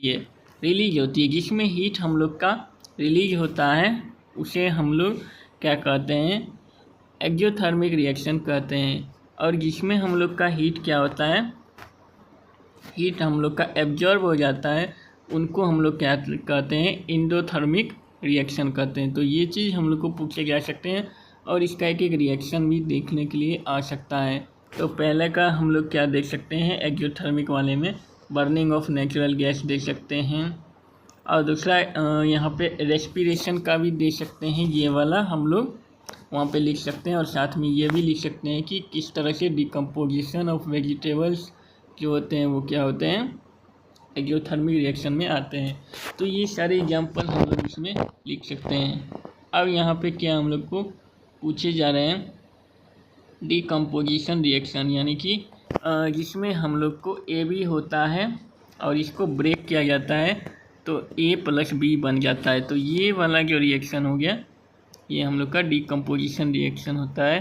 ये रिलीज होती है, जिसमें हीट हम लोग का रिलीज होता है उसे हम लोग क्या कहते हैं, एक्जोथर्मिक रिएक्शन कहते हैं। और जिसमें हम लोग का हीट क्या होता है, हीट हम लोग का एब्जॉर्ब हो जाता है, उनको हम लोग क्या कहते हैं, इंडोथर्मिक रिएक्शन कहते हैं। तो ये चीज़ हम लोग को पूछे जा सकते हैं और इसका एक एक रिएक्शन भी देखने के लिए आ सकता है। तो पहले का हम लोग क्या देख सकते हैं, एक्जोथर्मिक वाले में बर्निंग ऑफ नेचुरल गैस दे सकते हैं, और दूसरा यहाँ पे रेस्पिरेशन का भी दे सकते हैं, ये वाला हम लोग वहाँ पे लिख सकते हैं। और साथ में ये भी लिख सकते हैं कि किस तरह से डिकम्पोजिशन ऑफ वेजिटेबल्स जो होते हैं वो क्या होते हैं, एक्जोथर्मिक रिएक्शन में आते हैं। तो ये सारे एग्जाम्पल हम लोग इसमें लिख सकते हैं। अब यहाँ पे क्या हम लोग को पूछे जा रहे हैं, डिकम्पोजिशन रिएक्शन, यानी कि जिसमें हम लोग को ए बी होता है और इसको ब्रेक किया जाता है तो ए प्लस बी बन जाता है। तो ये वाला जो रिएक्शन हो गया, ये हम लोग का डिकम्पोजिशन रिएक्शन होता है।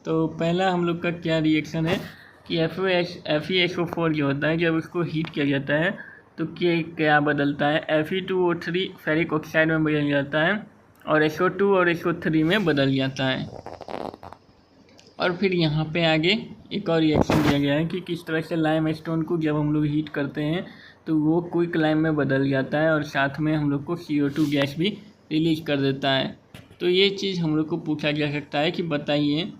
तो पहला हम लोग का क्या रिएक्शन है कि FeSO4 जो होता है, जब उसको हीट किया जाता है तो क्या बदलता है, Fe2O3 फेरिक ऑक्साइड में बदल जाता है और SO2 और SO3 में बदल जाता है। और फिर यहाँ पे आगे एक और रिएक्शन दिया गया है कि किस तरह से लाइम स्टोन को जब हम लोग हीट करते हैं तो वो क्विक लाइम में बदल जाता है और साथ में हम लोग को CO2 गैस भी रिलीज कर देता है। तो ये चीज़ हम लोग को पूछा जा सकता है कि बताइए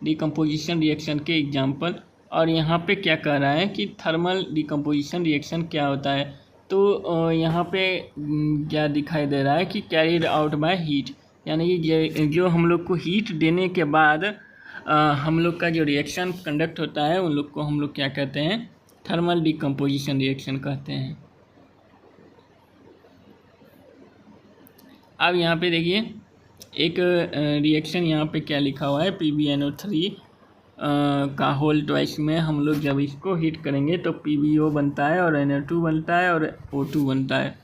डिकम्पोजिशन रिएक्शन के एग्जाम्पल। और यहाँ पे क्या कह रहा है कि थर्मल डिकम्पोजिशन रिएक्शन क्या होता है। तो यहाँ पे क्या दिखाई दे रहा है कि कैरिड आउट बाय हीट, यानी कि जो हम लोग को हीट देने के बाद हम लोग का जो रिएक्शन कंडक्ट होता है उन लोग को हम लोग क्या कहते हैं, थर्मल डिकम्पोजिशन रिएक्शन कहते हैं। अब यहाँ पे देखिए एक रिएक्शन यहाँ पे क्या लिखा हुआ है, PbNO3 का होल ट्वाइस में हम लोग जब इसको हीट करेंगे तो PbO बनता है और NO2 बनता है और O2 बनता है।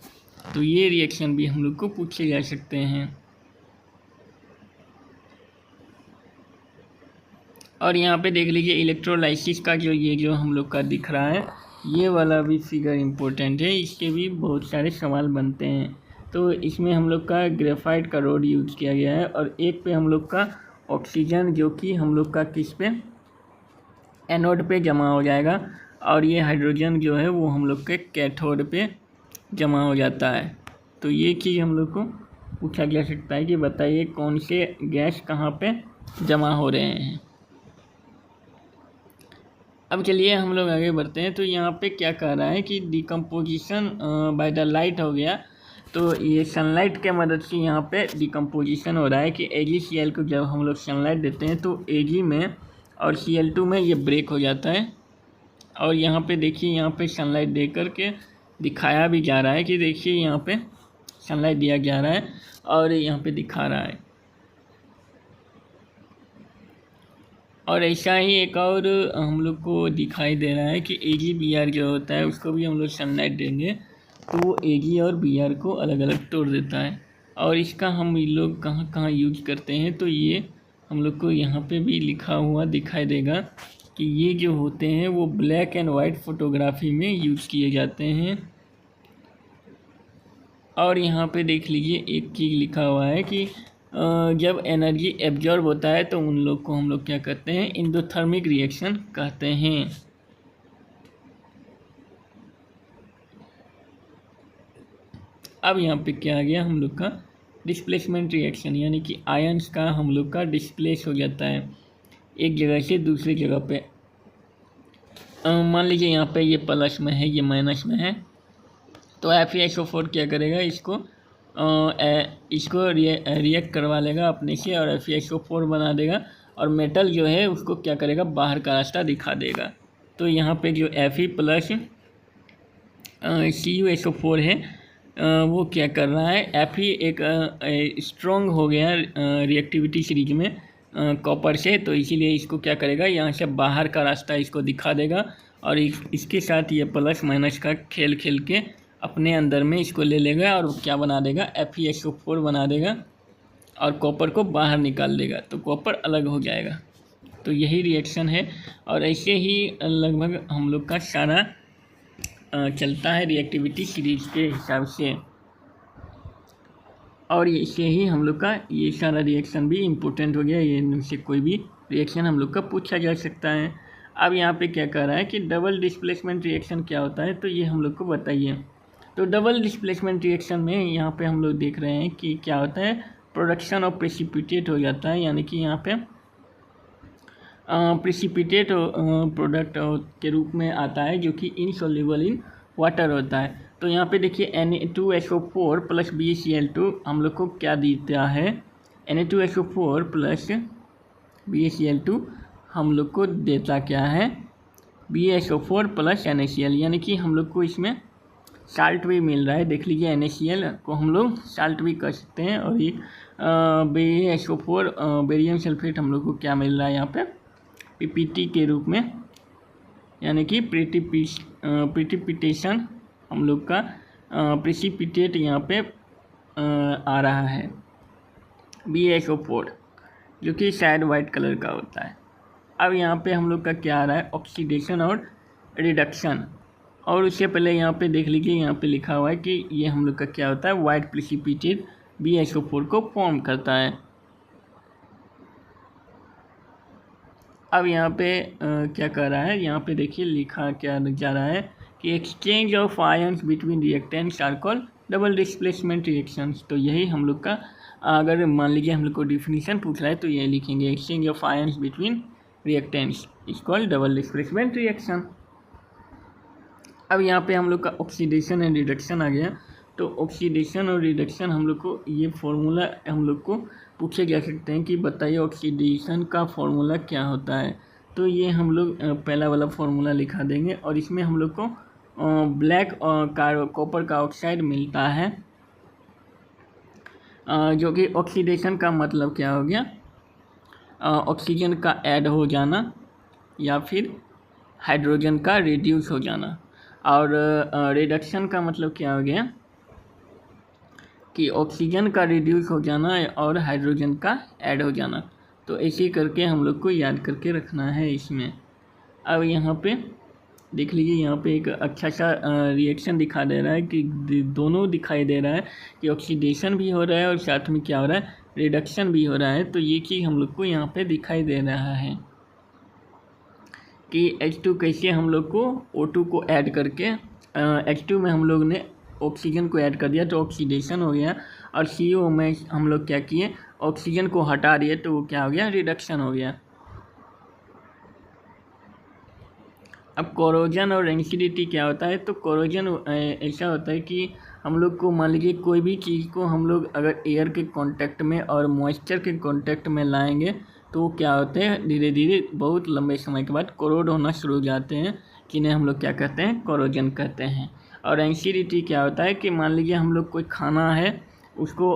तो ये रिएक्शन भी हम लोग को पूछे जा सकते हैं। और यहाँ पे देख लीजिए इलेक्ट्रोलाइसिस का जो हम लोग का दिख रहा है, ये वाला भी फिगर इम्पोर्टेंट है, इसके भी बहुत सारे सवाल बनते हैं। तो इसमें हम लोग का ग्रेफाइट का रोड यूज किया गया है और एक पे हम लोग का ऑक्सीजन जो कि हम लोग का किस पे, एनोड पे जमा हो जाएगा, और ये हाइड्रोजन जो है वो हम लोग के कैथोड पे जमा हो जाता है। तो ये चीज़ हम लोग को पूछा जा सकता है कि बताइए कौन से गैस कहाँ पे जमा हो रहे हैं। अब चलिए हम लोग आगे बढ़ते हैं। तो यहाँ पे क्या कह रहा है कि डिकम्पोजिशन बाय द लाइट हो गया, तो ये सनलाइट के मदद से यहाँ पे डिकम्पोजिशन हो रहा है कि AgCl को जब हम लोग सनलाइट देते हैं तो Ag में और Cl2 में ये ब्रेक हो जाता है। और यहाँ पे देखिए, यहाँ पे सनलाइट दे करके दिखाया भी जा रहा है कि देखिए यहाँ पे सनलाइट दिया जा रहा है और यहाँ पे दिखा रहा है। और ऐसा ही एक और हम लोग को दिखाई दे रहा है कि AgBr जो होता है उसको भी हम लोग सनलाइट देंगे तो वो Ag और Br को अलग अलग तोड़ देता है। और इसका हम लोग कहाँ कहाँ यूज करते हैं, तो ये हम लोग को यहाँ पे भी लिखा हुआ दिखाई देगा कि ये जो होते हैं वो ब्लैक एंड वाइट फोटोग्राफी में यूज किए जाते हैं। और यहाँ पे देख लीजिए एक चीज़ लिखा हुआ है कि जब एनर्जी एब्जॉर्ब होता है तो उन लोग को हम लोग क्या कहते हैं, इंडोथर्मिक रिएक्शन कहते हैं। अब यहाँ पे क्या आ गया हम लोग का डिस्प्लेसमेंट रिएक्शन, यानी कि आयंस का हम लोग का डिस्प्लेस हो जाता है एक जगह से दूसरी जगह पे। मान लीजिए यहाँ पे ये प्लस में है, ये माइनस में है, तो FeSO4 क्या करेगा, इसको रिएक्ट करवा लेगा अपने से और FeSO4 बना देगा और मेटल जो है उसको क्या करेगा, बाहर का रास्ता दिखा देगा। तो यहाँ पे जो Fe प्लस CuSO4 है वो क्या कर रहा है, Fe एक स्ट्रॉन्ग हो गया रिएक्टिविटी सीरीज में कॉपर से, तो इसीलिए इसको क्या करेगा, यहाँ से बाहर का रास्ता इसको दिखा देगा और इसके साथ ये प्लस माइनस का खेल खेल के अपने अंदर में इसको ले लेगा और क्या बना देगा, FeSO4 बना देगा और कॉपर को बाहर निकाल देगा, तो कॉपर अलग हो जाएगा। तो यही रिएक्शन है और ऐसे ही लगभग हम लोग का सारा चलता है रिएक्टिविटी सीरीज के हिसाब से, और इससे ही हम लोग का ये सारा रिएक्शन भी इम्पोर्टेंट हो गया। ये इनमें से कोई भी रिएक्शन हम लोग का पूछा जा सकता है। अब यहाँ पे क्या कह रहा है कि डबल डिस्प्लेसमेंट रिएक्शन क्या होता है, तो ये हम लोग को बताइए। तो डबल डिस्प्लेसमेंट रिएक्शन में यहाँ पे हम लोग देख रहे हैं कि क्या होता है, प्रोडक्शन ऑफ प्रेसिपिटेट हो जाता है, यानी कि यहाँ पे प्रेसिपिटेट प्रोडक्ट के रूप में आता है जो कि इनसॉल्युबल इन वाटर होता है। तो यहाँ पे देखिए Na2SO4 प्लस BaCl2 हम लोग को क्या देता है, Na2SO4 प्लस BaCl2 हम लोग को देता क्या है, BaSO4 प्लस NaCl, यानी कि हम लोग को इसमें साल्ट भी मिल रहा है। देख लीजिए NaCl को हम लोग साल्ट भी कर सकते हैं, और ये BaSO4 बेरियम सल्फेट हम लोग को क्या मिल रहा है यहाँ पे, PPT के रूप में, यानी कि प्रेसिपिटेशन हम लोग का प्रेसिपिटेट यहाँ पे आ रहा है BaSO4, जो कि शायद वाइट कलर का होता है। अब यहाँ पे हम लोग का क्या आ रहा है, ऑक्सीडेशन और रिडक्शन। और उससे पहले यहाँ पे देख लीजिए, यहाँ पे लिखा हुआ है कि ये हम लोग का क्या होता है, वाइट प्रेसिपिटेट BaSO4 को फॉर्म करता है। अब यहाँ पे क्या कर रहा है, यहाँ पे देखिए लिखा क्या जा रहा है कि exchange of ions between reactants are called double displacement reactions. तो यही हम लोग का, अगर मान लीजिए हम लोग को डिफिनीशन पूछ रहा है तो ये लिखेंगे, exchange of ions between reactants is called double displacement reaction. अब यहाँ पे हम लोग का ऑक्सीडेशन एंड रिडक्शन आ गया। तो ऑक्सीडेशन और रिडक्शन हम लोग को ये फॉर्मूला हम लोग को पूछे जा सकते हैं कि बताइए ऑक्सीडेशन का फॉर्मूला क्या होता है। तो ये हम लोग पहला वाला फॉर्मूला लिखा देंगे, और इसमें हम लोग को ब्लैक कॉपर का ऑक्साइड मिलता है, जो कि ऑक्सीडेशन का मतलब क्या हो गया, ऑक्सीजन का ऐड हो जाना या फिर हाइड्रोजन का रिड्यूस हो जाना। और रिडक्शन का मतलब क्या हो गया कि ऑक्सीजन का रिड्यूस हो जाना और हाइड्रोजन का ऐड हो जाना। तो ऐसे करके हम लोग को याद करके रखना है इसमें। अब यहाँ पे देख लीजिए, यहाँ पे एक अच्छा सा रिएक्शन दिखा दे रहा है कि दोनों दिखाई दे रहा है कि ऑक्सीडेशन भी हो रहा है और साथ में क्या हो रहा है, रिडक्शन भी हो रहा है। तो ये चीज़ हम लोग को यहाँ पे दिखाई दे रहा है कि H2 कैसे हम लोग को O2 को ऐड करके H2 में हम लोग ने ऑक्सीजन को ऐड कर दिया तो ऑक्सीडेशन हो गया, और CO में हम लोग क्या किए, ऑक्सीजन को हटा दिए तो वो क्या हो गया, रिडक्शन हो गया। अब कोरोजन और रेंसिडिटी क्या होता है, तो कोरोजन ऐसा होता है कि हम लोग को मान लीजिए कोई भी चीज़ को हम लोग अगर एयर के कांटेक्ट में और मॉइस्चर के कांटेक्ट में लाएंगे तो क्या होते हैं, धीरे धीरे बहुत लंबे समय के बाद कोरोड होना शुरू हो जाते हैं, जिन्हें हम लोग क्या कहते हैं, कोरोजन कहते हैं। और रेंसिडिटी क्या होता है कि मान लीजिए हम लोग कोई खाना है, उसको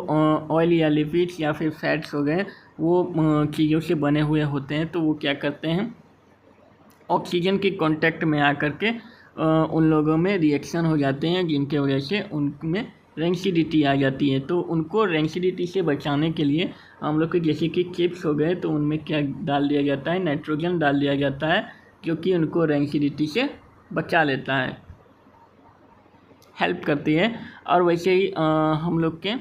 ऑयल या लिपिड्स या फिर फैट्स हो गए, वो चीज़ों से बने हुए होते हैं, तो वो क्या करते हैं, ऑक्सीजन के कांटेक्ट में आकर के उन लोगों में रिएक्शन हो जाते हैं, जिनके वजह से उनमें रेंसिडिटी आ जाती है। तो उनको रेंसिडिटी से बचाने के लिए हम लोग के जैसे कि चिप्स हो गए तो उनमें क्या डाल दिया जाता है, नाइट्रोजन डाल दिया जाता है, क्योंकि उनको रेंसिडिटी से बचा लेता है, हेल्प करती है। और वैसे ही हम लोग के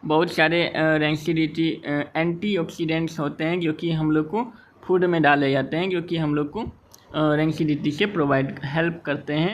बहुत सारे रेंसिडिटी एंटीऑक्सीडेंट्स होते हैं जो कि हम लोग को फूड में डाले जाते हैं, जो कि हम लोग को रेंसिडिटी से प्रोवाइड हेल्प करते हैं।